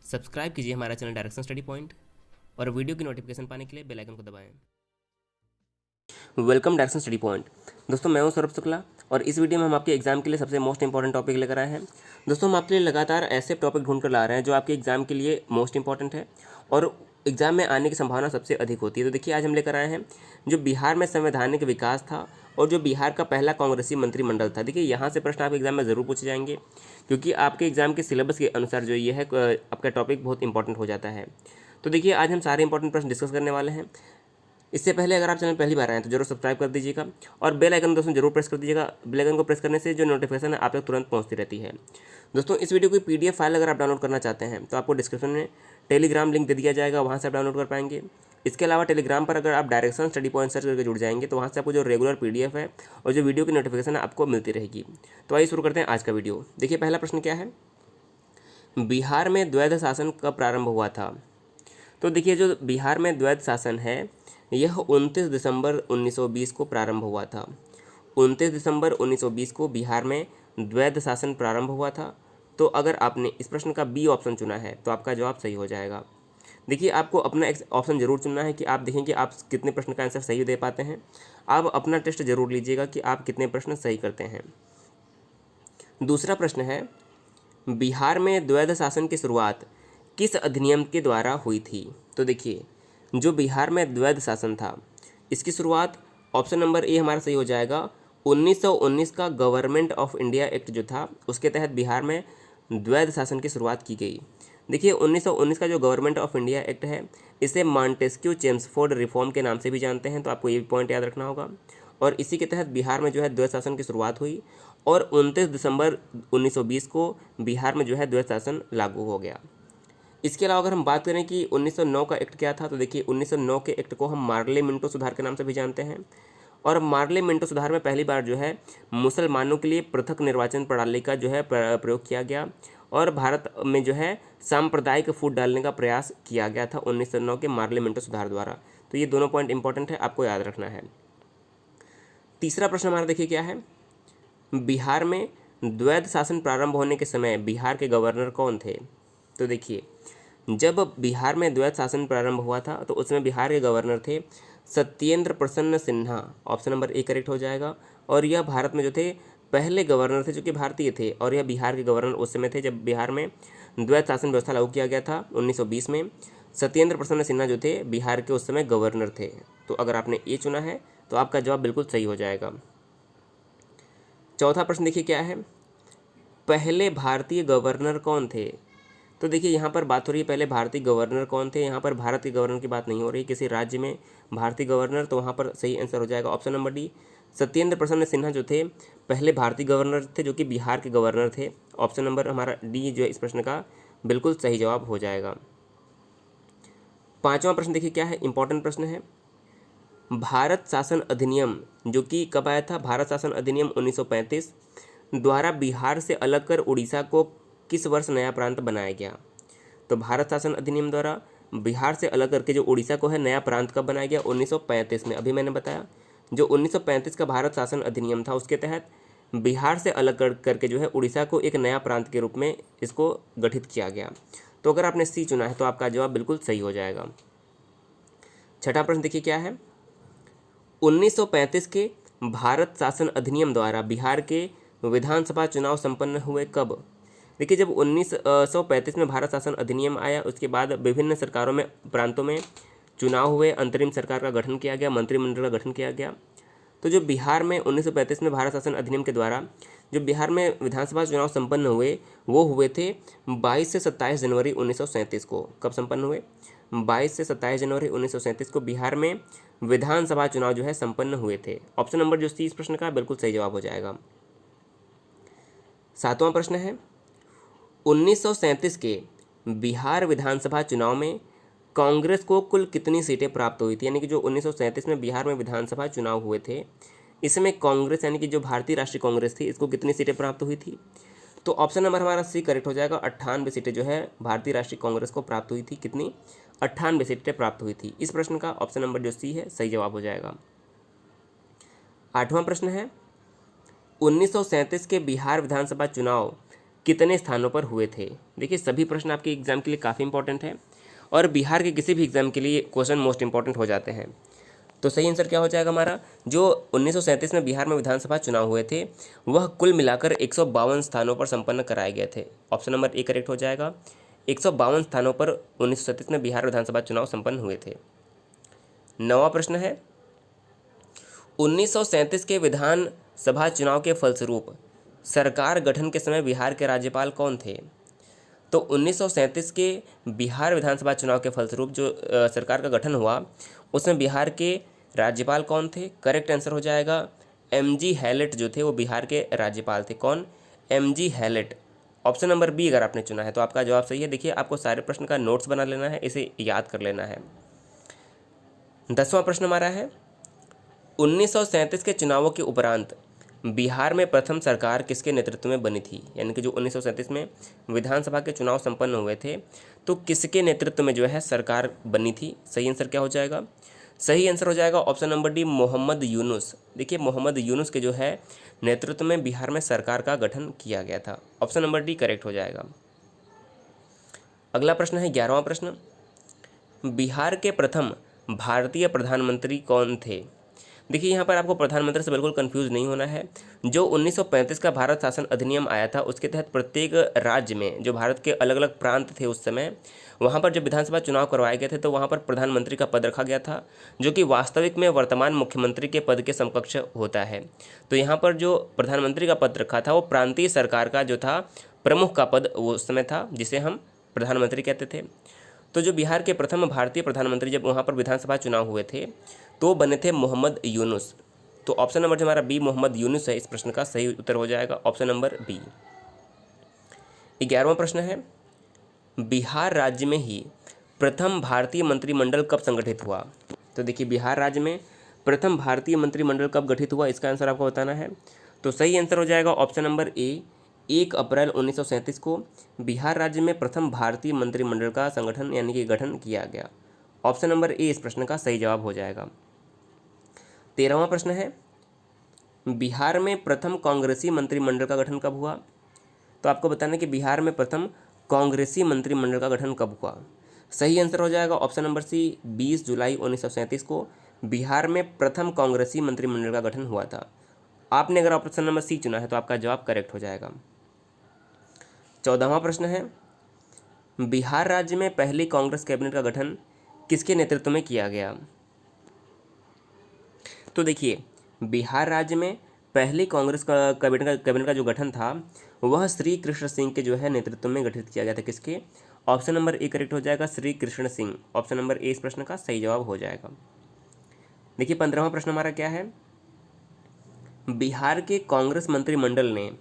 Subscribe कीजिए हमारा channel direction study point और वीडियो की नोटिफिकेशन पाने के लिए बेल आइकन को दबाएं। Welcome direction study point. दोस्तों मैं हूं सौरभ शुक्ला और इस वीडियो में हम आपके एग्जाम के लिए सबसे मोस्ट इंपॉर्टेंट टॉपिक लेकर आए हैं। दोस्तों हम आपके लिए लगातार ऐसे टॉपिक ढूंढ कर ला रहे हैं जो आपके एग्जाम के लिए मोस्ट इंपॉर्टेंट है और एग्जाम में आने की संभावना सबसे अधिक होती है। तो देखिए आज हम लेकर आए हैं जो बिहार में संवैधानिक विकास था और जो बिहार का पहला कांग्रेसी मंत्रिमंडल था। देखिए यहाँ से प्रश्न आपके एग्जाम में ज़रूर पूछे जाएंगे क्योंकि आपके एग्जाम के सिलेबस के अनुसार जो ये है आपका टॉपिक बहुत इंपॉर्टेंट हो जाता है। तो देखिए आज हम सारे इंपॉर्टेंट प्रश्न डिस्कस करने वाले हैं। इससे पहले अगर आप चैनल पहली बार आए तो जरूर सब्सक्राइब कर दीजिएगा और बेल आइकन दोस्तों जरूर प्रेस कर दीजिएगा। बेल आइकन को प्रेस करने से जो नोटिफिकेशन है आप तक तुरंत पहुंचती रहती है। दोस्तों इस वीडियो की पीडीएफ फाइल अगर आप डाउनलोड करना चाहते हैं तो आपको डिस्क्रिप्शन में टेलीग्राम लिंक दे दिया जाएगा, वहाँ से आप डाउनलोड कर पाएंगे। इसके अलावा टेलीग्राम पर अगर आप डायरेक्शन स्टडी पॉइंट सर्च करके जुड़ जाएंगे तो वहाँ से आपको जो रेगुलर पीडीएफ है और जो वीडियो की नोटिफिकेशन है आपको मिलती रहेगी। तो आइए शुरू करते हैं आज का वीडियो। देखिए पहला प्रश्न क्या है, बिहार में द्वैध शासन कब प्रारंभ हुआ था। तो देखिए जो बिहार में द्वैध शासन है यह 29 दिसंबर 1920 को प्रारंभ हुआ था। 29 दिसंबर 1920 को बिहार में द्वैध शासन प्रारंभ हुआ था। तो अगर आपने इस प्रश्न का बी ऑप्शन चुना है तो आपका जवाब सही हो जाएगा। देखिए आपको अपना ऑप्शन जरूर चुनना है कि आप देखें कि आप कितने प्रश्न का आंसर सही दे पाते हैं। आप अपना टेस्ट जरूर लीजिएगा कि आप कितने प्रश्न सही करते हैं। दूसरा प्रश्न है, बिहार में द्वैध शासन की शुरुआत किस अधिनियम के द्वारा हुई थी। तो देखिए जो बिहार में द्वैध शासन था इसकी शुरुआत ऑप्शन नंबर ए हमारा सही हो जाएगा। 1919 का गवर्नमेंट ऑफ इंडिया एक्ट जो था उसके तहत बिहार में द्वैध शासन की शुरुआत की गई। देखिए 1919 का जो गवर्नमेंट ऑफ इंडिया एक्ट है इसे मॉन्टेस्क्यू चेम्सफोर्ड रिफॉर्म के नाम से भी जानते हैं, तो आपको ये भी पॉइंट याद रखना होगा। और इसी के तहत बिहार में जो है द्वैध शासन की शुरुआत हुई और 29 दिसंबर 1920 को बिहार में जो है द्वैध शासन लागू हो गया। इसके अलावा अगर हम बात करें कि 1909 का एक्ट क्या था, तो देखिए 1909 के एक्ट को हम मार्ले मिंटो सुधार के नाम से भी जानते हैं। और मार्ले मिंटो सुधार में पहली बार जो है मुसलमानों के लिए पृथक निर्वाचन प्रणाली का जो है प्रयोग किया गया और भारत में जो है सांप्रदायिक फूट डालने का प्रयास किया गया था 1909 के मार्ले मिंटो सुधार द्वारा। तो ये दोनों पॉइंट इंपॉर्टेंट है, आपको याद रखना है। तीसरा प्रश्न हमारा देखिए क्या है, बिहार में द्वैध शासन प्रारंभ होने के समय बिहार के गवर्नर कौन थे। तो देखिए जब बिहार में द्वैध शासन प्रारंभ हुआ था तो उसमें बिहार के गवर्नर थे सत्येंद्र प्रसन्न Sinha, option number A correct हो जाएगा। और यह भारत में जो थे पहले गवर्नर थे जो कि भारतीय थे और यह बिहार के गवर्नर उस समय थे जब बिहार में द्वैध शासन व्यवस्था लागू किया गया था 1920 में। सत्येंद्र प्रसन्न सिन्हा जो थे बिहार के उस समय गवर्नर थे। तो अगर आपने ए चुना है तो आपका जवाब बिल्कुल सही हो जाएगा। चौथा प्रश्न देखिए क्या है, पहले भारतीय गवर्नर कौन थे। तो देखिए यहाँ पर बात हो रही है पहले भारतीय गवर्नर कौन थे, यहाँ पर भारत के गवर्नर की बात नहीं हो रही, किसी राज्य में भारतीय गवर्नर, तो वहाँ पर सही आंसर हो जाएगा ऑप्शन नंबर डी। सत्येंद्र प्रसन्न सिन्हा जो थे पहले भारतीय गवर्नर थे जो कि बिहार के गवर्नर थे। ऑप्शन नंबर हमारा डी जो है इस प्रश्न का बिल्कुल सही जवाब हो जाएगा। पाँचवा प्रश्न देखिए क्या है, इंपॉर्टेंट प्रश्न है, भारत शासन अधिनियम जो कि कब आया था। भारत शासन अधिनियम 1935 द्वारा बिहार से अलग कर उड़ीसा को किस वर्ष नया प्रांत बनाया गया। तो भारत शासन अधिनियम द्वारा बिहार से अलग करके जो उड़ीसा को है नया प्रांत कब बनाया गया, 1935 में। अभी मैंने बताया जो 1935 का भारत शासन अधिनियम था उसके तहत बिहार से अलग करके जो है उड़ीसा को एक नया प्रांत के रूप में इसको गठित किया गया। तो अगर आपने सी चुना है तो आपका जवाब बिल्कुल सही हो जाएगा। छठा प्रश्न देखिए क्या है, 1935 के भारत शासन अधिनियम द्वारा बिहार के विधानसभा चुनाव संपन्न हुए कब। देखिए जब 1935 में भारत शासन अधिनियम आया उसके बाद विभिन्न सरकारों में प्रांतों में चुनाव हुए, अंतरिम सरकार का गठन किया गया, मंत्रिमंडल का गठन किया गया। तो जो बिहार में 1935 में भारत शासन अधिनियम के द्वारा जो बिहार में विधानसभा चुनाव संपन्न हुए वो हुए थे 22 से 27 जनवरी 1937 को। कब संपन्न हुए, 22 से 27 जनवरी 1937 को बिहार में विधानसभा चुनाव जो है संपन्न हुए थे। ऑप्शन नंबर जो सी इस प्रश्न का बिल्कुल सही जवाब हो जाएगा। सातवां प्रश्न है, 1937 के बिहार विधानसभा चुनाव में कांग्रेस को कुल कितनी सीटें प्राप्त हुई थी। यानी कि जो 1937 में बिहार में विधानसभा चुनाव हुए थे इसमें कांग्रेस यानी कि जो भारतीय राष्ट्रीय कांग्रेस थी इसको कितनी सीटें प्राप्त हुई थी। तो ऑप्शन नंबर हमारा सी करेक्ट हो जाएगा। 98 सीटें जो है भारतीय राष्ट्रीय कांग्रेस को प्राप्त हुई थी। कितनी, 98 सीटें प्राप्त हुई थी। इस प्रश्न का ऑप्शन नंबर जो सी है सही जवाब हो जाएगा। आठवां प्रश्न है, 1937 के बिहार विधानसभा चुनाव कितने स्थानों पर हुए थे। देखिए सभी प्रश्न आपके एग्जाम के लिए काफ़ी इंपॉर्टेंट है और बिहार के किसी भी एग्जाम के लिए क्वेश्चन मोस्ट इंपॉर्टेंट हो जाते हैं। तो सही आंसर क्या हो जाएगा हमारा, जो 1937 में बिहार में विधानसभा चुनाव हुए थे वह कुल मिलाकर 152 स्थानों पर संपन्न कराए गए थे। ऑप्शन नंबर ए करेक्ट हो जाएगा। 152 स्थानों पर 1937 में बिहार विधानसभा चुनाव संपन्न हुए थे। 9वां प्रश्न है, 1937 के विधानसभा चुनाव के फलस्वरूप सरकार गठन के समय बिहार के राज्यपाल कौन थे। तो 1937 के बिहार विधानसभा चुनाव के फलस्वरूप जो सरकार का गठन हुआ उसमें बिहार के राज्यपाल कौन थे। करेक्ट आंसर हो जाएगा एमजी हैलेट जो थे वो बिहार के राज्यपाल थे। कौन, MG Hallett. Option number B अगर आपने चुना है तो आपका जवाब सही है। देखिए आपको सारे प्रश्न का नोट्स बना लेना है, इसे याद कर लेना है। 10वां प्रश्न हमारा है, 1937 के चुनावों के उपरांत बिहार में प्रथम सरकार किसके नेतृत्व में बनी थी। यानी कि जो 1937 में विधानसभा के चुनाव संपन्न हुए थे तो किसके नेतृत्व में जो है सरकार बनी थी। सही आंसर क्या हो जाएगा, सही आंसर हो जाएगा option number D Mohammad Yunus. देखिए मोहम्मद यूनुस के जो है नेतृत्व में बिहार में सरकार का गठन किया गया था। ऑप्शन नंबर डी करेक्ट हो जाएगा। अगला प्रश्न है 11वां प्रश्न, बिहार के प्रथम भारतीय प्रधानमंत्री कौन थे। देखिए यहाँ पर आपको प्रधानमंत्री से बिल्कुल कंफ्यूज नहीं होना है। जो 1935 का भारत शासन अधिनियम आया था उसके तहत प्रत्येक राज्य में जो भारत के अलग अलग प्रांत थे उस समय वहाँ पर जब विधानसभा चुनाव करवाए गए थे तो वहाँ पर प्रधानमंत्री का पद रखा गया था जो कि वास्तविक में वर्तमान मुख्यमंत्री के पद के समकक्ष होता है। तो यहाँ पर जो प्रधानमंत्री का पद रखा था वो प्रांतीय सरकार का जो था प्रमुख का पद वो उस समय था जिसे हम प्रधानमंत्री कहते थे। तो जो बिहार के प्रथम भारतीय प्रधानमंत्री जब वहाँ पर विधानसभा चुनाव हुए थे तो बने थे मोहम्मद यूनुस। तो ऑप्शन नंबर जो हमारा बी मोहम्मद यूनुस है इस प्रश्न का सही उत्तर हो जाएगा ऑप्शन नंबर बी। 11वां प्रश्न है, बिहार राज्य में ही प्रथम भारतीय मंत्रिमंडल कब संगठित हुआ। तो देखिए बिहार राज्य में प्रथम भारतीय मंत्रिमंडल कब गठित हुआ इसका आंसर आपको बताना है। तो सही आंसर हो जाएगा ऑप्शन नंबर ए 1 अप्रैल 1937 को बिहार राज्य में प्रथम भारतीय मंत्रिमंडल का संगठन यानी कि गठन किया गया। ऑप्शन नंबर ए इस प्रश्न का सही जवाब हो जाएगा। 13वां प्रश्न है, बिहार में प्रथम कांग्रेसी मंत्रिमंडल का गठन कब हुआ। तो आपको बताना है कि बिहार में प्रथम कांग्रेसी मंत्रिमंडल का गठन कब हुआ। सही आंसर हो जाएगा ऑप्शन नंबर सी 20 जुलाई 1937 को बिहार में प्रथम कांग्रेसी मंत्रिमंडल का गठन हुआ था। आपने अगर ऑप्शन नंबर सी चुना है तो आपका जवाब करेक्ट हो जाएगा। 14वां प्रश्न है, बिहार राज्य में पहली कांग्रेस कैबिनेट का गठन किसके नेतृत्व में किया गया। तो देखिए बिहार राज्य में पहली कांग्रेस का कैबिनेट का जो गठन था वह श्री कृष्ण सिंह के जो है नेतृत्व में गठित किया गया था। किसके, ऑप्शन नंबर ए करेक्ट हो जाएगा Shri Krishna Singh. Option number A इस प्रश्न का सही जवाब हो जाएगा। देखिए 15वां प्रश्न हमारा क्या है, बिहार के कांग्रेस मंत्रिमंडल ने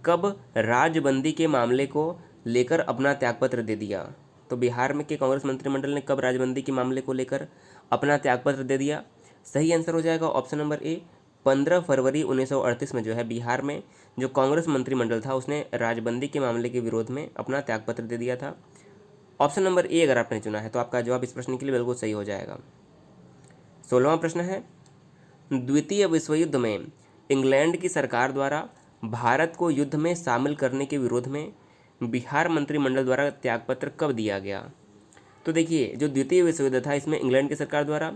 कब राजबंदी के मामले को लेकर अपना त्यागपत्र दे दिया। तो बिहार में के कांग्रेस मंत्रिमंडल ने कब राजबंदी के मामले को लेकर अपना त्यागपत्र दे दिया। सही आंसर हो जाएगा ऑप्शन नंबर ए 15 फरवरी 1938 में जो है बिहार में जो कांग्रेस मंत्रिमंडल था उसने राजबंदी के मामले के विरोध में अपना त्यागपत्र दे दिया था। ऑप्शन नंबर ए अगर आपने चुना है तो आपका जवाब इस प्रश्न के लिए बिल्कुल सही हो जाएगा। 16वां प्रश्न है, द्वितीय विश्व युद्ध में इंग्लैंड की सरकार द्वारा भारत को युद्ध में शामिल करने के विरोध में बिहार मंत्रिमंडल द्वारा त्यागपत्र कब दिया गया। तो देखिए जो द्वितीय विश्व युद्ध था इसमें इंग्लैंड की सरकार द्वारा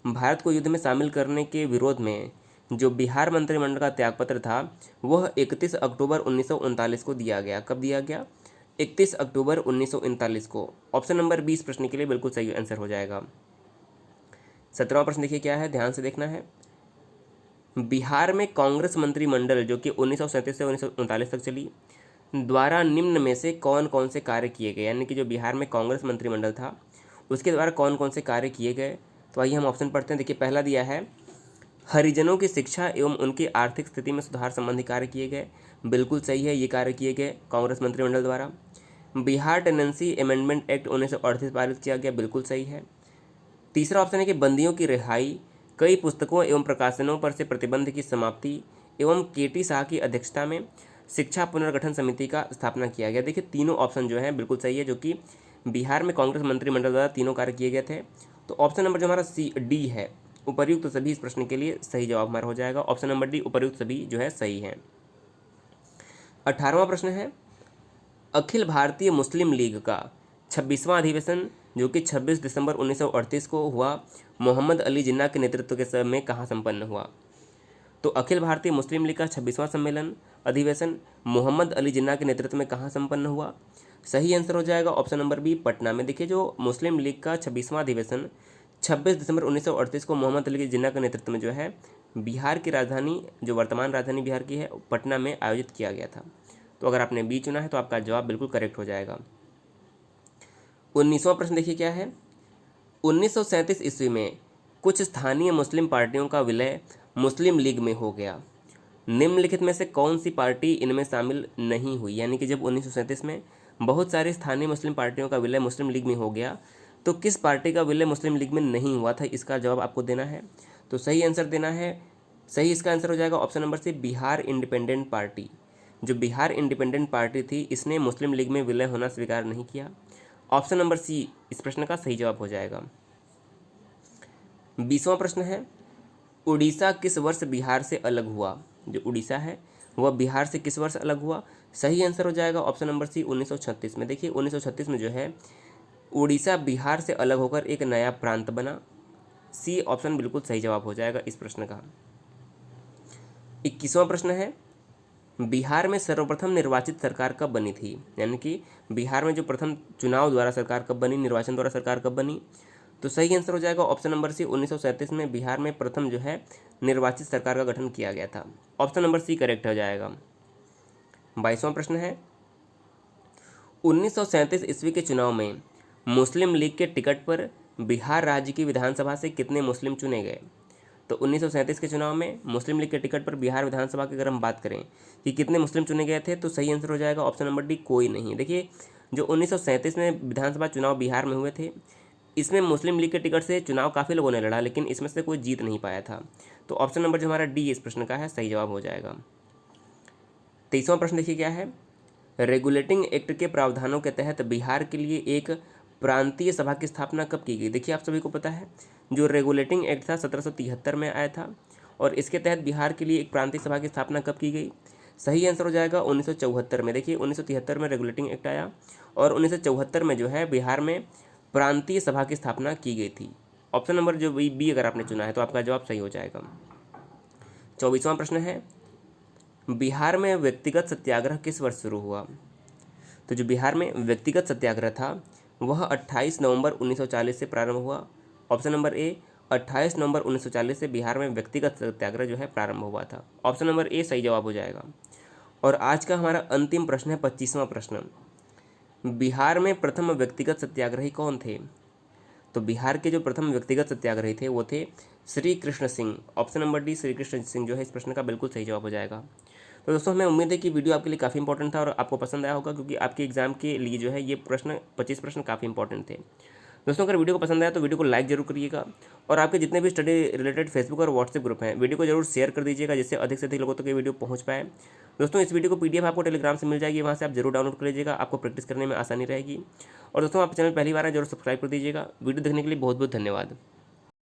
भारत को युद्ध में शामिल करने के विरोध में जो बिहार मंत्रिमंडल का त्यागपत्र था वह 31 अक्टूबर 1939 को दिया गया। कब दिया गया, 31 अक्टूबर 1939 को। ऑप्शन नंबर 20 प्रश्न के लिए बिल्कुल सही आंसर हो जाएगा। 17वां प्रश्न देखिए क्या है, ध्यान से देखना है। बिहार में कांग्रेस मंत्रिमंडल जो कि 1937 से 1939 तक चली द्वारा निम्न में से कौन कौन से कार्य किए गए। यानी कि जो बिहार में कांग्रेस मंत्रिमंडल था उसके द्वारा कौन कौन से कार्य किए गए। तो आइए हम ऑप्शन पढ़ते हैं। देखिए पहला दिया है हरिजनों की शिक्षा एवं उनकी आर्थिक स्थिति में सुधार संबंधी कार्य किए गए। बिल्कुल सही है, ये कार्य किए गए कांग्रेस मंत्रिमंडल द्वारा। बिहार टेनेंसी अमेंडमेंट एक्ट 1938 पारित किया गया। बिल्कुल सही है। तीसरा ऑप्शन है कि बंदियों की रिहाई, कई पुस्तकों एवं प्रकाशनों पर से प्रतिबंध की समाप्ति एवं केटी शाह की अध्यक्षता में शिक्षा पुनर्गठन समिति का स्थापना किया गया। देखिए तीनों ऑप्शन जो है बिल्कुल सही है, जो कि बिहार में कांग्रेस मंत्रिमंडल द्वारा तीनों कार्य किए गए थे। तो ऑप्शन नंबर जो हमारा सी डी है उपर्युक्त तो सभी इस प्रश्न के लिए सही जवाब हमारा हो जाएगा। ऑप्शन नंबर डी उपर्युक्त सभी जो है सही है। 18वां प्रश्न है, अखिल भारतीय मुस्लिम लीग का 26वां अधिवेशन जो कि 26 दिसंबर 1938 को हुआ, मोहम्मद अली जिन्ना के नेतृत्व के समय में कहाँ संपन्न हुआ? तो अखिल भारतीय मुस्लिम लीग का 26वां सम्मेलन अधिवेशन मोहम्मद अली जिन्ना के नेतृत्व में कहाँ संपन्न हुआ? सही आंसर हो जाएगा ऑप्शन नंबर बी, पटना में। देखिए, जो मुस्लिम लीग का 26वां अधिवेशन 26 दिसंबर 1938 को मोहम्मद अली जिन्ना के नेतृत्व में जो है बिहार की राजधानी, जो वर्तमान राजधानी बिहार की है, पटना में आयोजित किया गया था। तो अगर आपने बी चुना है तो आपका जवाब बिल्कुल करेक्ट हो जाएगा। 19वां प्रश्न देखिए क्या है। 1937 ईस्वी में कुछ स्थानीय मुस्लिम पार्टियों का विलय मुस्लिम लीग में हो गया। निम्नलिखित में से कौन सी पार्टी इनमें शामिल नहीं हुई? यानी कि जब 1937 में बहुत सारी स्थानीय मुस्लिम पार्टियों का विलय मुस्लिम लीग में हो गया, तो किस पार्टी का विलय मुस्लिम लीग में नहीं हुआ था, इसका जवाब आपको देना है। तो सही आंसर देना है, सही इसका आंसर हो जाएगा option number C, Bihar independent party. जो बिहार इंडिपेंडेंट पार्टी थी, इसने मुस्लिम लीग में विलय होना स्वीकार नहीं किया। ऑप्शन नंबर सी इस प्रश्न का सही जवाब हो जाएगा। 20वां प्रश्न है, उड़ीसा किस वर्ष बिहार से अलग हुआ? जो उड़ीसा है वह बिहार से किस वर्ष अलग हुआ? सही आंसर हो जाएगा ऑप्शन नंबर सी, 1936 में। देखिए, 1936 में जो है उड़ीसा बिहार से अलग होकर एक नया प्रांत बना। सी ऑप्शन बिल्कुल सही जवाब हो जाएगा इस प्रश्न का। 21वां प्रश्न है, बिहार में सर्वप्रथम निर्वाचित सरकार कब बनी थी? यानी कि बिहार में जो प्रथम चुनाव द्वारा सरकार कब बनी, निर्वाचन द्वारा सरकार कब बनी? तो सही आंसर हो जाएगा ऑप्शन नंबर सी, 1937 में बिहार में प्रथम जो है निर्वाचित सरकार का गठन किया गया था। ऑप्शन नंबर सी करेक्ट हो जाएगा। 22वां प्रश्न है, 1937 ईस्वी के चुनाव में मुस्लिम लीग के टिकट पर बिहार राज्य की विधानसभा से कितने मुस्लिम चुने गए? तो 1937 के चुनाव में मुस्लिम लीग के टिकट पर बिहार विधानसभा की अगर हम बात करें कि कितने मुस्लिम चुने गए थे, तो सही आंसर हो जाएगा ऑप्शन नंबर डी, कोई नहीं। देखिए, जो 1937 में विधानसभा चुनाव बिहार में हुए थे, इसमें मुस्लिम लीग के टिकट से चुनाव काफ़ी लोगों ने लड़ा, लेकिन इसमें से कोई जीत नहीं पाया था। तो ऑप्शन नंबर जो हमारा डी इस प्रश्न का है, सही जवाब हो जाएगा। 23वां प्रश्न देखिए क्या है, रेगुलेटिंग एक्ट के प्रावधानों के तहत बिहार के लिए एक प्रांतीय सभा की स्थापना कब की गई? देखिए, आप सभी को पता है जो रेगुलेटिंग एक्ट था 1773 में आया था, और इसके तहत बिहार के लिए एक प्रांतीय सभा की स्थापना कब की गई? सही आंसर हो जाएगा 1974 में। देखिए, 1973 में रेगुलेटिंग एक्ट आया और 1974 में जो है बिहार में प्रांतीय सभा की स्थापना की गई थी। ऑप्शन नंबर जो बी अगर आपने चुना है तो आपका जवाब सही हो जाएगा। 24वां प्रश्न है, बिहार में व्यक्तिगत सत्याग्रह किस वर्ष शुरू हुआ? तो जो बिहार में व्यक्तिगत सत्याग्रह था वह 28 नवंबर 1940 से प्रारंभ हुआ। ऑप्शन नंबर ए, 28 नवंबर 1940 से बिहार में व्यक्तिगत सत्याग्रह जो है प्रारंभ हुआ था। ऑप्शन नंबर ए सही जवाब हो जाएगा। और आज का हमारा अंतिम प्रश्न है 25वां प्रश्न, बिहार में प्रथम व्यक्तिगत सत्याग्रही कौन थे? तो बिहार के जो प्रथम व्यक्तिगत सत्याग्रही थे वो थे Shri Krishna Singh. Option number D, Shri Krishna Singh जो है इस प्रश्न का बिल्कुल सही जवाब हो जाएगा। तो दोस्तों, हमें उम्मीद है कि वीडियो आपके लिए काफ़ी इंपॉर्टेंट था और आपको पसंद आया होगा, क्योंकि आपके एग्जाम के लिए जो है ये प्रश्न 25 प्रश्न काफ़ी इंपॉर्टेंट थे। दोस्तों, अगर वीडियो को पसंद आया तो वीडियो को लाइक जरूर करिएगा, और आपके जितने भी स्टडी रिलेटेड फेसबुक और व्हाट्सएप ग्रुप हैं वीडियो को जरूर शेयर कर दीजिएगा, जिससे अधिक से अधिक लोगों तक ये वीडियो पहुँच पाए। दोस्तों, इस वीडियो को PDF आपको टेलीग्राम से मिल जाएगी, वहाँ से आप जरूर डाउनलोड कर लीजिएगा, आपको प्रैक्टिस करने में आसानी रहेगी। और दोस्तों, आप चैनल पहली बार है जरूर सब्सक्राइब कर दीजिएगा। वीडियो देखने के लिए बहुत बहुत धन्यवाद।